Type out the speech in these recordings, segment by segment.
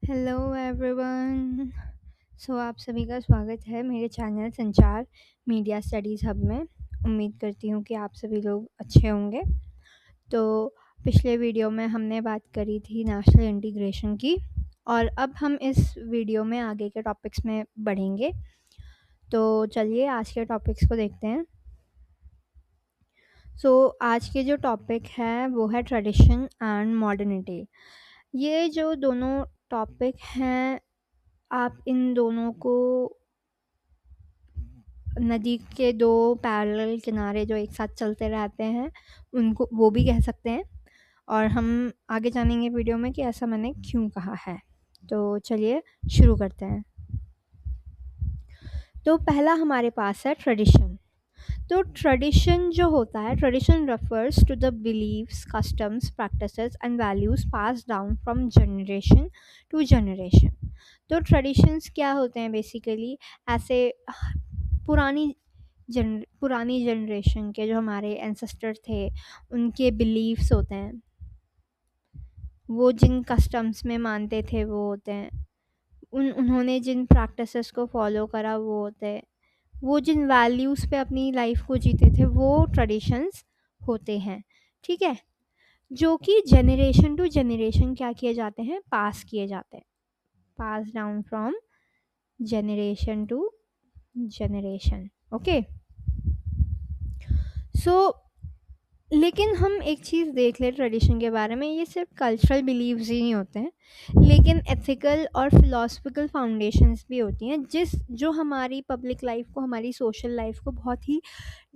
Hello everyone. आप सभी का स्वागत है मेरे चैनल संचार मीडिया स्टडीज़ हब में। उम्मीद करती हूँ कि आप सभी लोग अच्छे होंगे। तो पिछले वीडियो में हमने बात करी थी नेशनल इंटीग्रेशन की, और अब हम इस वीडियो में आगे के टॉपिक्स में बढ़ेंगे। तो चलिए आज के टॉपिक्स को देखते हैं। आज के जो टॉपिक है वो है ट्रेडिशन एंड मॉडर्निटी। ये जो दोनों टॉपिक हैं, आप इन दोनों को नदी के दो पैरेलल किनारे जो एक साथ चलते रहते हैं उनको वो भी कह सकते हैं, और हम आगे जानेंगे वीडियो में कि ऐसा मैंने क्यों कहा है। तो चलिए शुरू करते हैं। तो पहला हमारे पास है ट्रेडिशन। तो ट्रेडिशन जो होता है, tradition refers to the beliefs, customs, practices and values pass down from generation to generation. तो ट्रेडिशंस क्या होते हैं? बेसिकली ऐसे पुरानी जनरेशन के जो हमारे एंसेस्टर थे उनके बिलीव्स होते हैं, वो जिन कस्टम्स में मानते थे वो होते हैं, उन्होंने जिन प्रैक्टिसेस को फॉलो करा वो होते हैं, वो जिन वैल्यूज़ पे अपनी लाइफ को जीते थे वो ट्रेडिशंस होते हैं। ठीक है, जो कि जनरेशन टू जनरेशन क्या किए जाते हैं? पास किए जाते हैं, pass down from generation to generation. Okay, लेकिन हम एक चीज़ देख लें ट्रेडिशन के बारे में, ये सिर्फ कल्चरल बिलीव्स ही नहीं होते हैं, लेकिन एथिकल और फिलोसफिकल फाउंडेशंस भी होती हैं जो हमारी पब्लिक लाइफ को, हमारी सोशल लाइफ को बहुत ही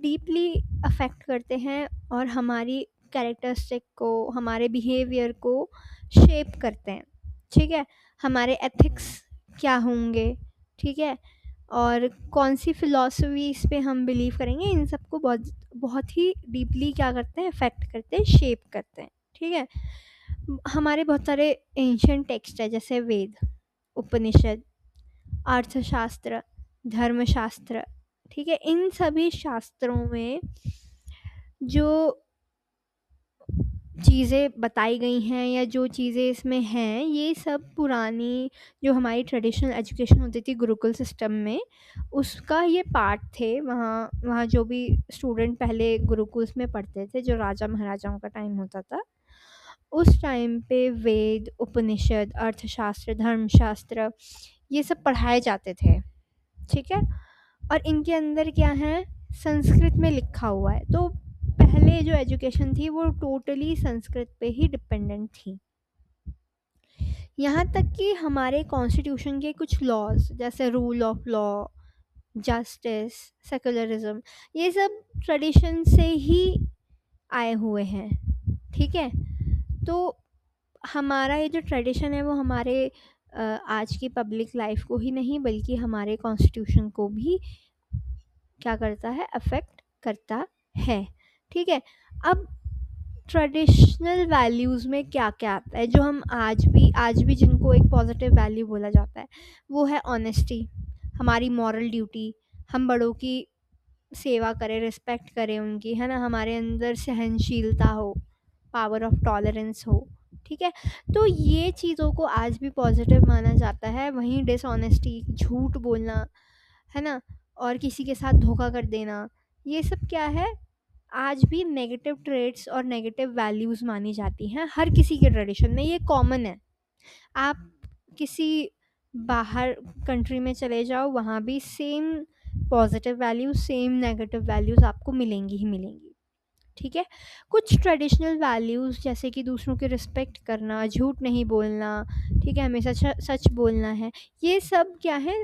डीपली अफेक्ट करते हैं और हमारी कैरेक्टरिस्टिक को, हमारे बिहेवियर को शेप करते हैं। ठीक है, हमारे एथिक्स क्या होंगे, ठीक है, और कौन सी फ़िलॉसफीज़ पे हम बिलीव करेंगे, इन सबको बहुत बहुत ही डीपली क्या करते हैं? अफेक्ट करते हैं, शेप करते हैं। ठीक है, हमारे बहुत सारे एंशिएंट टेक्स्ट है जैसे वेद, उपनिषद, अर्थशास्त्र, धर्मशास्त्र। ठीक है, इन सभी शास्त्रों में जो चीज़ें बताई गई हैं या जो चीज़ें इसमें हैं, ये सब पुरानी जो हमारी ट्रेडिशनल एजुकेशन होती थी गुरुकुल सिस्टम में, उसका ये पार्ट थे। वहाँ वहाँ जो भी स्टूडेंट पहले गुरुकुल्स में पढ़ते थे, जो राजा महाराजाओं का टाइम होता था, उस टाइम पे वेद, उपनिषद, अर्थशास्त्र, धर्मशास्त्र ये सब पढ़ाए जाते थे। ठीक है, और इनके अंदर क्या है? संस्कृत में लिखा हुआ है। तो पहले जो एजुकेशन थी वो टोटली संस्कृत पे ही डिपेंडेंट थी। यहाँ तक कि हमारे कॉन्स्टिट्यूशन के कुछ लॉज जैसे rule of law, justice, secularism, ये सब ट्रेडिशन से ही आए हुए हैं। ठीक है, तो हमारा ये जो ट्रेडिशन है वो हमारे आज की पब्लिक लाइफ को ही नहीं बल्कि हमारे कॉन्स्टिट्यूशन को भी क्या करता है? अफेक्ट करता है। ठीक है, अब ट्रेडिशनल वैल्यूज़ में क्या क्या आता है जो हम आज भी जिनको एक पॉजिटिव वैल्यू बोला जाता है, वो है ऑनेस्टी, हमारी मॉरल ड्यूटी, हम बड़ों की सेवा करें, रिस्पेक्ट करें उनकी, है ना, हमारे अंदर सहनशीलता हो, पावर ऑफ टॉलरेंस हो। ठीक है, तो ये चीज़ों को आज भी पॉजिटिव माना जाता है। वहीं डिसऑनेस्टी, झूठ बोलना, है ना, और किसी के साथ धोखा कर देना, ये सब क्या है? आज भी नेगेटिव ट्रेड्स और नेगेटिव वैल्यूज़ मानी जाती हैं हर किसी के ट्रेडिशन में, ये कॉमन है। आप किसी बाहर कंट्री में चले जाओ, वहाँ भी same positive values, same negative values आपको मिलेंगी ही मिलेंगी। ठीक है, कुछ ट्रेडिशनल वैल्यूज़ जैसे कि दूसरों की रिस्पेक्ट करना, झूठ नहीं बोलना, ठीक है, हमेशा सच बोलना है, ये सब क्या है?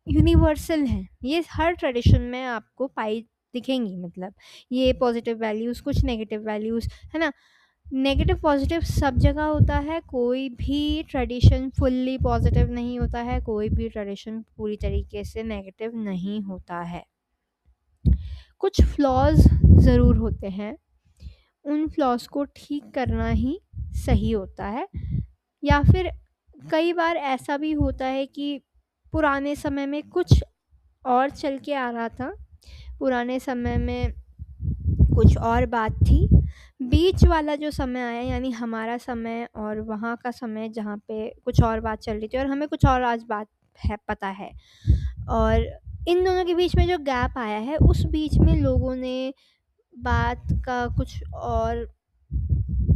यूनिवर्सल हैं। ये हर ट्रेडिशन में आपको पाई दिखेंगी। मतलब ये पॉजिटिव वैल्यूज़, कुछ नेगेटिव वैल्यूज़, है ना। नेगेटिव पॉजिटिव सब जगह होता है, कोई भी ट्रेडिशन फुल्ली पॉजिटिव नहीं होता है, कोई भी ट्रेडिशन पूरी तरीके से नेगेटिव नहीं होता है। कुछ फ्लॉज ज़रूर होते हैं, उन फ्लॉज को ठीक करना ही सही होता है। या फिर कई बार ऐसा भी होता है कि पुराने समय में कुछ और चल के आ रहा था, पुराने समय में कुछ और बात थी, बीच वाला जो समय आया, यानी हमारा समय और वहाँ का समय, जहाँ पे कुछ और बात चल रही थी और हमें कुछ और आज बात है पता है, और इन दोनों के बीच में जो गैप आया है, उस बीच में लोगों ने बात का कुछ और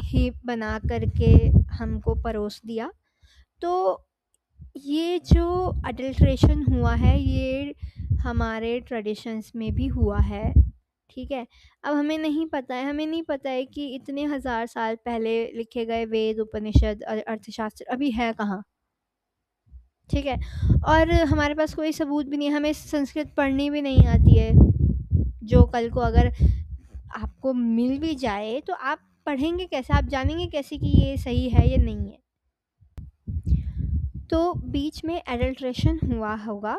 ही बना करके हमको परोस दिया। तो ये जो अडल्ट्रेशन हुआ है, ये हमारे ट्रेडिशंस में भी हुआ है, ठीक है। अब हमें नहीं पता है कि इतने हज़ार साल पहले लिखे गए वेद, उपनिषद, अर्थशास्त्र अभी है कहाँ, ठीक है। और हमारे पास कोई सबूत भी नहीं है, हमें संस्कृत पढ़नी भी नहीं आती है, जो कल को अगर आपको मिल भी जाए तो आप पढ़ेंगे कैसे, आप जानेंगे कैसे कि ये सही है या नहीं है। तो बीच में एडल्ट्रेशन हुआ होगा,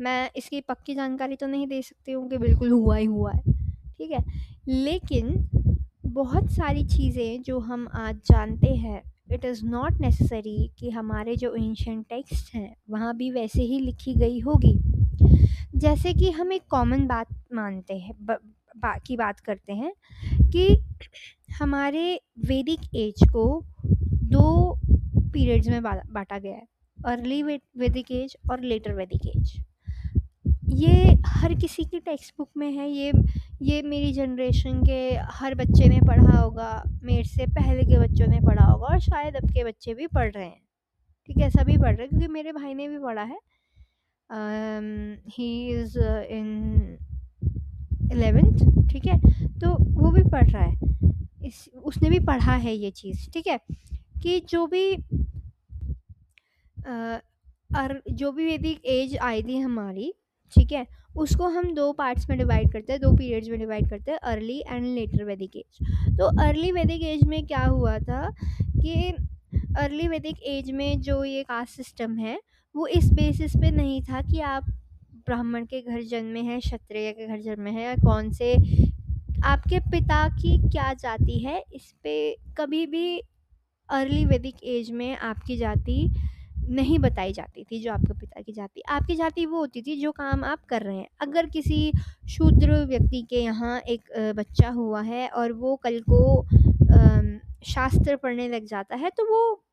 मैं इसकी पक्की जानकारी तो नहीं दे सकती हूँ कि बिल्कुल हुआ ही हुआ है, ठीक है। लेकिन बहुत सारी चीज़ें जो हम आज जानते हैं, इट इज़ नॉट नेसेसरी कि हमारे जो एंशिएंट टेक्स्ट हैं वहाँ भी वैसे ही लिखी गई होगी। जैसे कि हम एक कॉमन बात मानते हैं, की बात करते हैं कि हमारे वैदिक एज को दो पीरियड्स में बांटा गया है, अर्ली वैदिक एज और लेटर वैदिक एज। ये हर किसी की टेक्स्ट बुक में है, ये मेरी जनरेशन के हर बच्चे ने पढ़ा होगा, मेरे से पहले के बच्चों ने पढ़ा होगा, और शायद अब के बच्चे भी पढ़ रहे हैं, ठीक है, सभी पढ़ रहे हैं, क्योंकि मेरे भाई ने भी पढ़ा है। ही इज़ इन 11th, ठीक है, तो वो भी पढ़ रहा है, उसने भी पढ़ा है ये चीज़, ठीक है, कि जो भी वैदिक एज आई थी हमारी, ठीक है, उसको हम दो पार्ट्स में डिवाइड करते हैं, दो पीरियड्स में डिवाइड करते हैं, अर्ली एंड लेटर वैदिक एज। तो अर्ली वैदिक एज में क्या हुआ था कि अर्ली वैदिक एज में जो ये कास्ट सिस्टम है, वो इस बेसिस पे नहीं था कि आप ब्राह्मण के घर जन्मे हैं, क्षत्रिय के घर जन्मे हैं, या कौन से आपके पिता की क्या जाति है, इस पे कभी भी अर्ली वैदिक एज में आपकी जाति नहीं बताई जाती थी। जो आपके पिता की जाति, आपकी जाति वो होती थी जो काम आप कर रहे हैं। अगर किसी शूद्र व्यक्ति के यहाँ एक बच्चा हुआ है और वो कल को शास्त्र पढ़ने लग जाता है, तो वो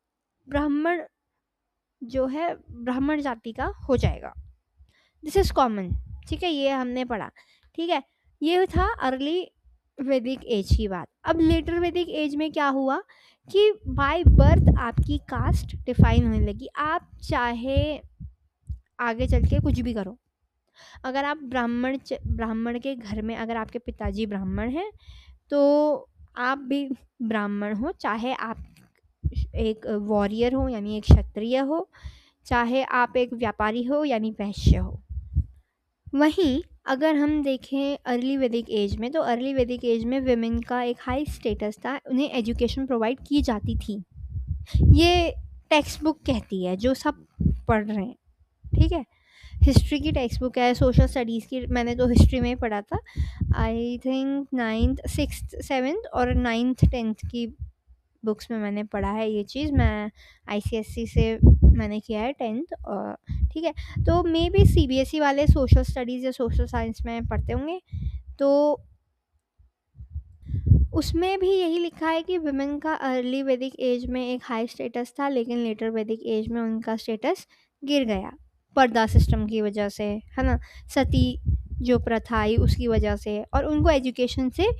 ब्राह्मण जो है, ब्राह्मण जाति का हो जाएगा। दिस इज़ कॉमन, ठीक है, ये हमने पढ़ा, ठीक है। ये था अर्ली वैदिक एज की बात। अब लेटर वैदिक एज में क्या हुआ कि बाय बर्थ आपकी कास्ट डिफाइन होने लगी। आप चाहे आगे चल के कुछ भी करो, अगर आप ब्राह्मण के घर में, अगर आपके पिताजी ब्राह्मण हैं तो आप भी ब्राह्मण हो, चाहे आप एक वॉरियर हो यानी एक क्षत्रिय हो, चाहे आप एक व्यापारी हो यानी वैश्य हो। वहीं अगर हम देखें अर्ली वैदिक एज में, तो अर्ली वैदिक एज में विमेन का एक हाई स्टेटस था, उन्हें एजुकेशन प्रोवाइड की जाती थी। ये टेक्स्ट बुक कहती है, जो सब पढ़ रहे हैं, ठीक है। हिस्ट्री की टेक्स्ट बुक है, सोशल स्टडीज़ की, मैंने तो हिस्ट्री में ही पढ़ा था, I think 9th 6th 7th और 9th 10th की बुक्स में मैंने पढ़ा है ये चीज़। मैं आईसीएसई से मैंने किया है 10th, और ठीक है, तो मे बी सीबीएसई वाले सोशल स्टडीज़ या सोशल साइंस में पढ़ते होंगे, तो उसमें भी यही लिखा है कि विमेन का अर्ली वैदिक एज में एक हाई स्टेटस था, लेकिन लेटर वैदिक एज में उनका स्टेटस गिर गया, पर्दा सिस्टम की वजह से, है ना, सती जो प्रथा आई उसकी वजह से, और उनको एजुकेशन से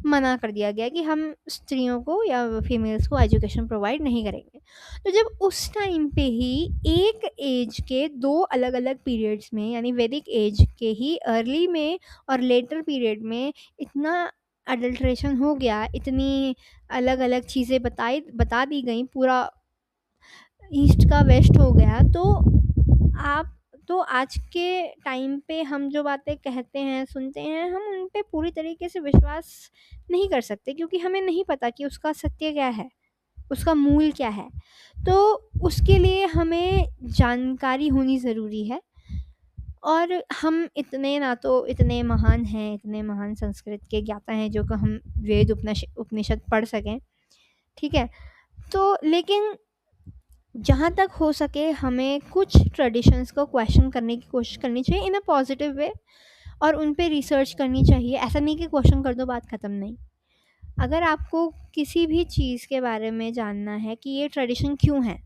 मना कर दिया गया कि हम स्त्रियों को या फीमेल्स को एजुकेशन प्रोवाइड नहीं करेंगे। तो जब उस टाइम पे ही एक एज के दो अलग अलग पीरियड्स में, यानी वैदिक एज के ही अर्ली में और लेटर पीरियड में इतना अडल्ट्रेशन हो गया, इतनी अलग अलग चीज़ें बता दी गई, पूरा ईस्ट का वेस्ट हो गया, तो आज के टाइम पे हम जो बातें कहते हैं, सुनते हैं, हम उन पे पूरी तरीके से विश्वास नहीं कर सकते, क्योंकि हमें नहीं पता कि उसका सत्य क्या है, उसका मूल क्या है। तो उसके लिए हमें जानकारी होनी ज़रूरी है, और हम इतने ना तो इतने महान हैं, इतने महान संस्कृत के ज्ञाता हैं जो कि हम वेद उपनिषद पढ़ सकें, ठीक है। तो लेकिन जहाँ तक हो सके हमें कुछ ट्रेडिशंस को क्वेश्चन करने की कोशिश करनी चाहिए इन अ पॉजिटिव वे, और उन पे रिसर्च करनी चाहिए। ऐसा नहीं कि क्वेश्चन कर दो बात ख़त्म, नहीं, अगर आपको किसी भी चीज़ के बारे में जानना है कि ये ट्रेडिशन क्यों है,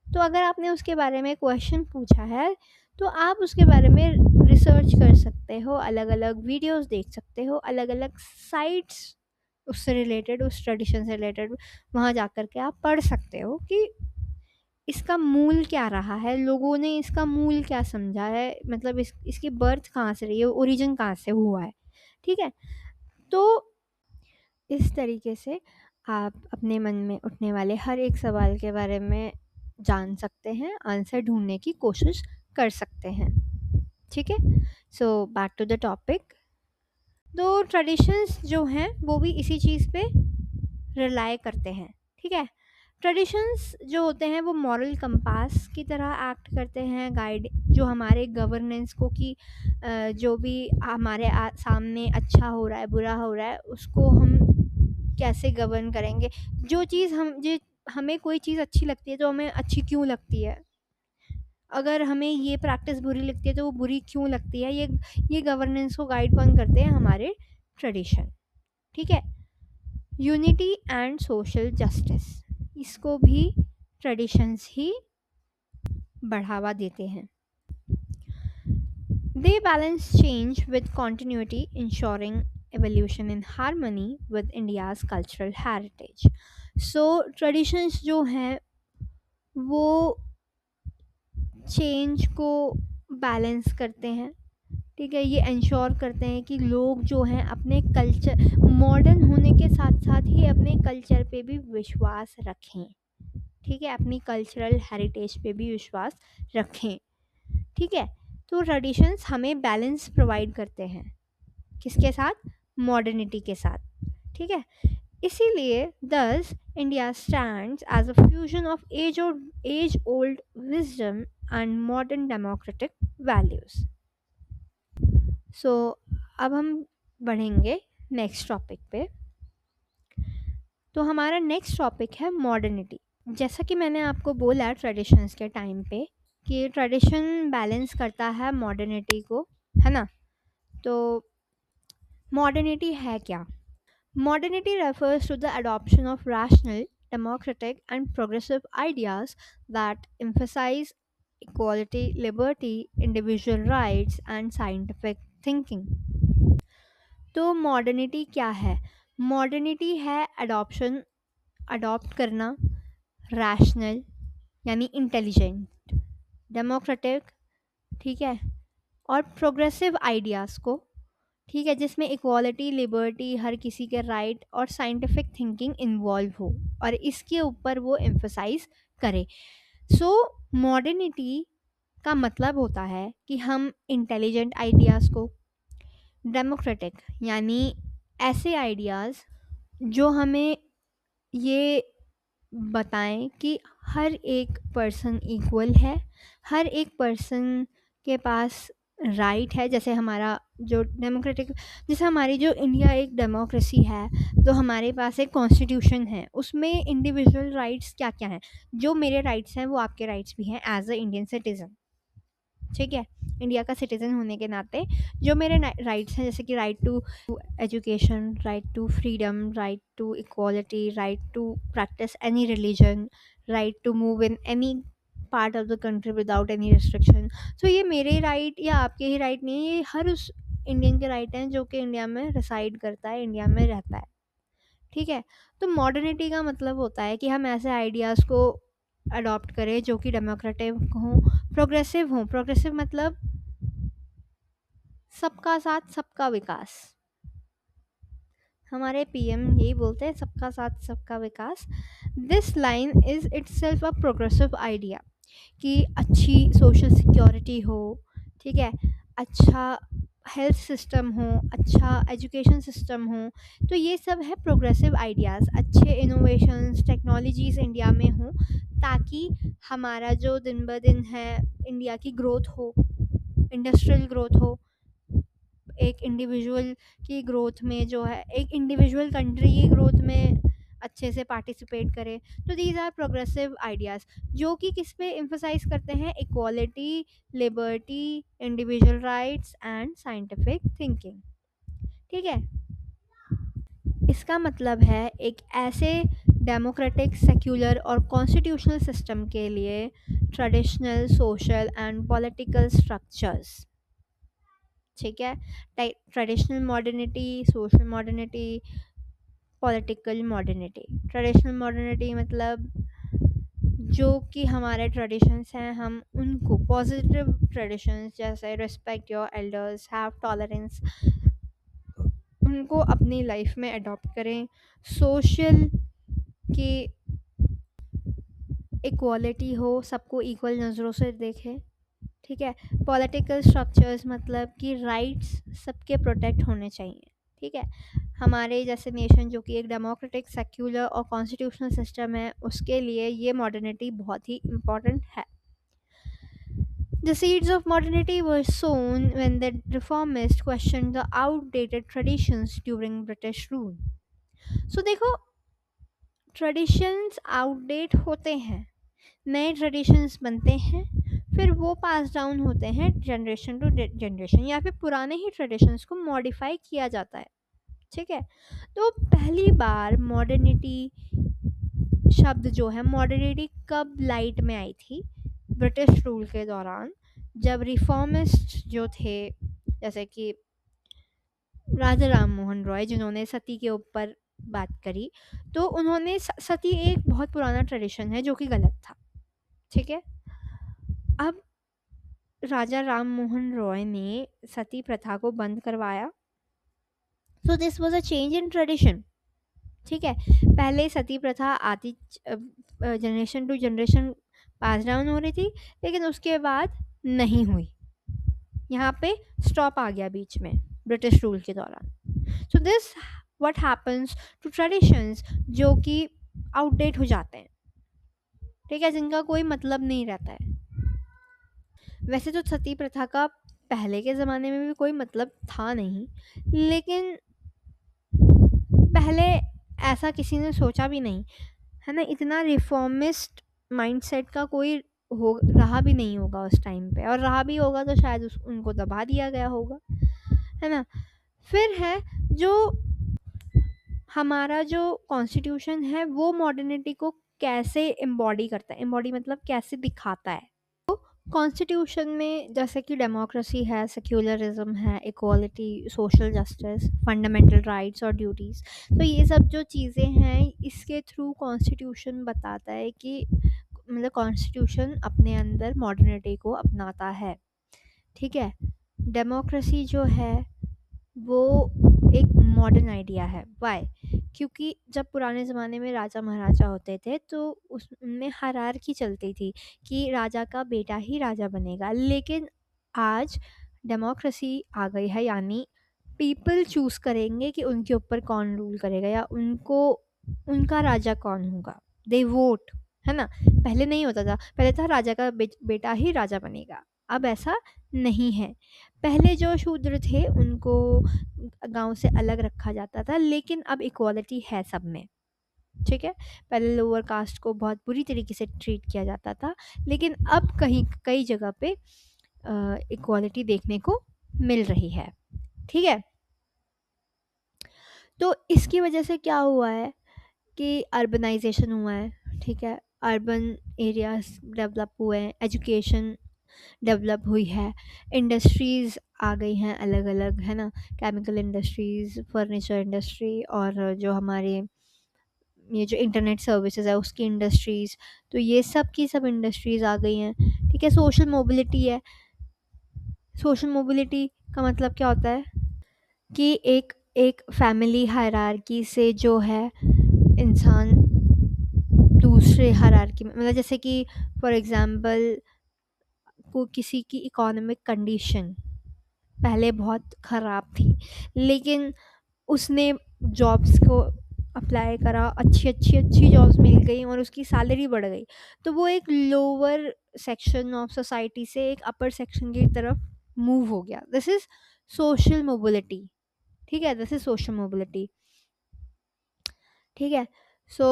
तो अगर आपने उसके बारे में क्वेश्चन पूछा है, तो आप उसके बारे में रिसर्च कर सकते हो, अलग-अलग वीडियोज़ देख सकते हो, अलग-अलग साइट्स उससे रिलेटेड, उस ट्रेडिशन से रिलेटेड वहाँ जा कर के आप पढ़ सकते हो कि इसका मूल क्या रहा है, लोगों ने इसका मूल क्या समझा है, मतलब इसकी बर्थ कहाँ से रही है, ओरिजिन कहाँ से हुआ है, ठीक है? तो इस तरीके से आप अपने मन में उठने वाले हर एक सवाल के बारे में जान सकते हैं, आंसर ढूँढने की कोशिश कर सकते हैं, ठीक है? So back to the topic. तो ट्रेडिशंस जो हैं वो भी इसी चीज़ पे रिलाय करते हैं, ठीक है? ट्रेडिशंस जो होते हैं वो मॉरल कंपास की तरह एक्ट करते हैं, गाइड जो हमारे गवर्नेंस को कि जो भी हमारे सामने अच्छा हो रहा है, बुरा हो रहा है, उसको हम कैसे गवर्न करेंगे। जो चीज़ हमें कोई चीज़ अच्छी लगती है तो हमें अच्छी क्यों लगती है, अगर हमें ये प्रैक्टिस बुरी लगती है तो वो बुरी क्यों लगती है, ये गवर्नेंस को गाइड कौन करते हैं, हमारे ट्रेडिशन, ठीक है? यूनिटी एंड सोशल जस्टिस, इसको भी ट्रेडिशंस ही बढ़ावा देते हैं। The balance change with continuity, ensuring evolution in harmony with India's cultural heritage. So traditions जो हैं वो चेंज को बैलेंस करते हैं, ठीक है? ये इंश्योर करते हैं कि लोग जो हैं अपने कल्चर, मॉडर्न होने के साथ साथ ही अपने कल्चर पे भी विश्वास रखें, ठीक है? अपनी कल्चरल हेरिटेज पे भी विश्वास रखें, ठीक है? तो ट्रेडिशंस हमें बैलेंस प्रोवाइड करते हैं, किसके साथ? मॉडर्निटी के साथ, ठीक है? इसीलिए this India stands as a fusion of age old wisdom and modern democratic values. So अब हम बढ़ेंगे नेक्स्ट टॉपिक पे। तो हमारा नेक्स्ट टॉपिक है मॉडर्निटी। जैसा कि मैंने आपको बोला ट्रेडिशंस के टाइम पे कि ट्रेडिशन बैलेंस करता है मॉडर्निटी को, है ना? तो मॉडर्निटी है क्या? Modernity refers to the adoption of rational, democratic, and progressive ideas that emphasize equality, liberty, individual rights, and scientific thinking. तो मॉडर्निटी क्या है? मॉडर्निटी है अडॉप्शन, अडॉप्ट करना, रैशनल यानी इंटेलिजेंट, डेमोक्रेटिक, ठीक है, और प्रोग्रेसिव आइडियाज़ को, ठीक है, जिसमें इक्वालिटी, लिबर्टी, हर किसी के राइट और साइंटिफिक थिंकिंग इन्वॉल्व हो और इसके ऊपर वो एम्फसाइज करे। सो मॉडर्निटी का मतलब होता है कि हम इंटेलिजेंट आइडियाज़ को, डेमोक्रेटिक यानी ऐसे आइडियाज़ जो हमें ये बताएं कि हर एक पर्सन इक्वल है, हर एक पर्सन के पास राइट है। जैसे हमारा जो डेमोक्रेटिक, जैसे हमारी जो इंडिया एक डेमोक्रेसी है, तो हमारे पास एक कॉन्स्टिट्यूशन है, उसमें इंडिविजुअल राइट्स क्या क्या हैं। जो मेरे राइट्स हैं वो आपके राइट्स भी हैं एज अ इंडियन सिटीज़न, ठीक है? इंडिया का सिटीज़न होने के नाते जो मेरे राइट्स हैं, जैसे कि right to education, right to freedom, right to equality, right to practice any religion, right to move in any part of the country without any restriction. So ये मेरे राइट या आपके ही राइट नहीं है, ये हर उस इंडियन के राइट हैं जो कि इंडिया में रिसाइड करता है, इंडिया में रहता है, ठीक है? तो मॉडर्निटी का मतलब होता है कि हम ऐसे आइडियाज़ को अडॉप्ट करें जो कि डेमोक्रेटिक हों, प्रोग्रेसिव हों। प्रोग्रेसिव मतलब सबका साथ सबका विकास। हमारे पीएम यही बोलते हैं, सबका साथ सबका विकास। This line is itself a progressive idea कि अच्छी सोशल सिक्योरिटी हो, ठीक है, अच्छा हेल्थ सिस्टम हो, अच्छा एजुकेशन सिस्टम हो। तो ये सब है प्रोग्रेसिव आइडियाज़, अच्छे इनोवेशंस, टेक्नोलॉजीज़ इंडिया में हों, ताकि हमारा जो दिन ब दिन है इंडिया की ग्रोथ हो, इंडस्ट्रियल ग्रोथ हो, एक इंडिविजुअल की ग्रोथ में जो है, एक इंडिविजुअल कंट्री की ग्रोथ में अच्छे से पार्टिसिपेट करे। तो दीज आर प्रोग्रेसिव आइडियाज़ जो कि किस पे एम्फसाइज करते हैं? Equality, liberty, individual rights and scientific thinking, ठीक है? इसका मतलब है एक ऐसे डेमोक्रेटिक, सेक्युलर और कॉन्स्टिट्यूशनल सिस्टम के लिए traditional, social and political structures, ठीक है, traditional modernity, social modernity, political modernity. Traditional modernity मतलब जो कि हमारे ट्रेडिशंस हैं, हम उनको पॉजिटिव ट्रेडिशंस जैसे respect your elders, have tolerance, उनको अपनी लाइफ में अडॉप्ट करें। सोशल की इक्वालिटी हो, सबको इक्वल नज़रों से देखें, ठीक है। पॉलिटिकल स्ट्रक्चर्स मतलब कि राइट्स सबके प्रोटेक्ट होने चाहिए, ठीक है। हमारे जैसे नेशन जो कि एक डेमोक्रेटिक, सेक्युलर और कॉन्स्टिट्यूशनल सिस्टम है, उसके लिए ये मॉडर्निटी बहुत ही इम्पॉर्टेंट है। The seeds of modernity were sown when the reformists questioned the outdated traditions during British rule. So देखो, ट्रेडिशंस आउटडेट होते हैं, नए ट्रेडिशंस बनते हैं, फिर वो पास डाउन होते हैं जनरेशन टू जनरेशन, या फिर पुराने ही ट्रेडिशंस को मॉडिफाई किया जाता है, ठीक है। तो पहली बार मॉडर्निटी शब्द जो है, मॉडर्निटी कब लाइट में आई थी? ब्रिटिश रूल के दौरान, जब रिफॉर्मिस्ट जो थे, जैसे कि राजा राम मोहन रॉय, जिन्होंने सती के ऊपर बात करी, तो उन्होंने सती एक बहुत पुराना ट्रेडिशन है जो कि गलत था, ठीक है। अब राजा राम मोहन रॉय ने सती प्रथा को बंद करवाया, so this was a change in tradition, ठीक है। पहले सती प्रथा आती generation to generation pass down हो रही थी, लेकिन उसके बाद नहीं हुई, यहाँ पे स्टॉप आ गया बीच में ब्रिटिश रूल के दौरान। So this what happens to traditions जो कि आउटडेट हो जाते हैं, ठीक है, जिनका कोई मतलब नहीं रहता है। वैसे तो सती प्रथा का पहले के ज़माने में भी कोई मतलब था नहीं, लेकिन पहले ऐसा किसी ने सोचा भी नहीं, है ना। इतना रिफॉर्मिस्ट माइंडसेट का कोई हो रहा भी नहीं होगा उस टाइम पे, और रहा भी होगा तो शायद उनको दबा दिया गया होगा, है ना। फिर है जो हमारा जो कॉन्स्टिट्यूशन है, वो मॉडर्निटी को कैसे एम्बॉडी करता है, एम्बॉडी मतलब कैसे दिखाता है। कॉन्स्टिट्यूशन में जैसे कि डेमोक्रेसी है, सेक्युलरिज्म है, equality, social justice, fundamental rights और ड्यूटीज़, तो ये सब जो चीज़ें हैं, इसके थ्रू कॉन्स्टिट्यूशन बताता है कि मतलब कॉन्स्टिट्यूशन अपने अंदर मॉडर्निटी को अपनाता है, ठीक है। डेमोक्रेसी जो है वो एक मॉडर्न आइडिया है। वाई? क्योंकि जब पुराने ज़माने में राजा महाराजा होते थे तो उनमें हायरार्की चलती थी कि राजा का बेटा ही राजा बनेगा, लेकिन आज डेमोक्रेसी आ गई है, यानी पीपल चूज़ करेंगे कि उनके ऊपर कौन रूल करेगा या उनको उनका राजा कौन होगा। दे वोट, है ना। पहले नहीं होता था, पहले था राजा का बेटा ही राजा बनेगा, अब ऐसा नहीं है। पहले जो शूद्र थे उनको गांव से अलग रखा जाता था, लेकिन अब इक्वालिटी है सब में, ठीक है। पहले लोअर कास्ट को बहुत बुरी तरीके से ट्रीट किया जाता था, लेकिन अब कहीं कई जगह पे इक्वालिटी देखने को मिल रही है, ठीक है। तो इसकी वजह से क्या हुआ है कि अर्बनाइजेशन हुआ है, ठीक है। अर्बन एरियाज डेवलप हुए हैं, एजुकेशन डेवलप हुई है, इंडस्ट्रीज़ आ गई हैं अलग अलग, है ना। केमिकल इंडस्ट्रीज़, फर्नीचर इंडस्ट्री, और जो हमारे ये जो इंटरनेट सर्विसेज है उसकी इंडस्ट्रीज़, तो ये सब की सब इंडस्ट्रीज़ आ गई हैं, ठीक है। सोशल मोबिलिटी है। सोशल मोबिलिटी का मतलब क्या होता है कि एक एक फैमिली हायरार्की से जो है इंसान दूसरे हायरार्की में, मतलब जैसे कि फॉर एग्ज़ाम्पल को किसी की इकोनॉमिक कंडीशन पहले बहुत ख़राब थी, लेकिन उसने जॉब्स को अप्लाई करा, अच्छी अच्छी अच्छी जॉब्स मिल गई और उसकी सैलरी बढ़ गई, तो वो एक लोअर सेक्शन ऑफ सोसाइटी से एक अपर सेक्शन की तरफ मूव हो गया। दिस इज़ सोशल मोबिलिटी, ठीक है, दिस इज़ सोशल मोबिलिटी, ठीक है। सो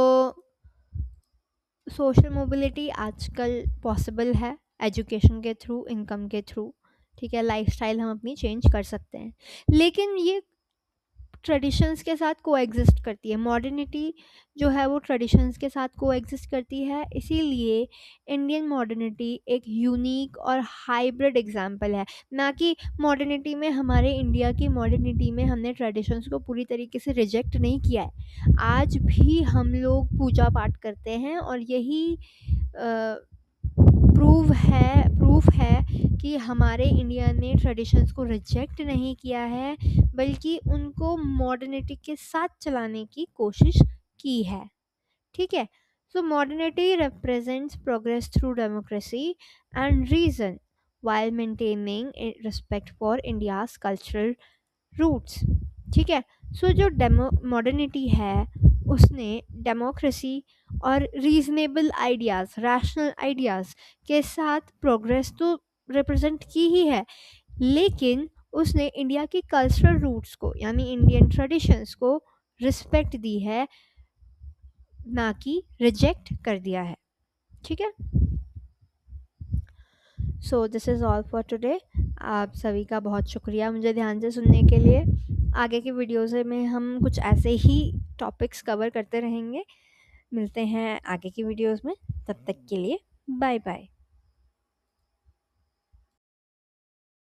सोशल मोबिलिटी आजकल पॉसिबल है एजुकेशन के थ्रू, इनकम के थ्रू, ठीक है। लाइफस्टाइल हम अपनी चेंज कर सकते हैं, लेकिन ये ट्रेडिशंस के साथ कोएग्जिस्ट करती है, मॉडर्निटी जो है वो ट्रेडिशंस के साथ कोएग्जिस्ट करती है। इसीलिए इंडियन मॉडर्निटी एक यूनिक और हाइब्रिड एग्जाम्पल है, ना कि मॉडर्निटी में, हमारे इंडिया की मॉडर्निटी में हमने ट्रेडिशंस को पूरी तरीके से रिजेक्ट नहीं किया है। आज भी हम लोग पूजा पाठ करते हैं और यही प्रूफ है कि हमारे इंडिया ने ट्रेडिशंस को रिजेक्ट नहीं किया है, बल्कि उनको मॉडर्निटी के साथ चलाने की कोशिश की है। ठीक है, so modernity represents progress through democracy and reason while maintaining respect for India's cultural roots। ठीक है, सो जो मॉडर्निटी है उसने डेमोक्रेसी और रीजनेबल आइडियाज़, रैशनल आइडियाज़ के साथ प्रोग्रेस तो रिप्रेजेंट की ही है, लेकिन उसने इंडिया की कल्चरल रूट्स को, यानी इंडियन ट्रेडिशंस को रिस्पेक्ट दी है, ना कि रिजेक्ट कर दिया है। ठीक है, so this is all for today. आप सभी का बहुत शुक्रिया मुझे ध्यान से सुनने के लिए। आगे की वीडियोज़ में हम कुछ ऐसे ही टॉपिक्स कवर करते रहेंगे। मिलते हैं आगे की वीडियोज़ में, तब तक के लिए बाय बाय।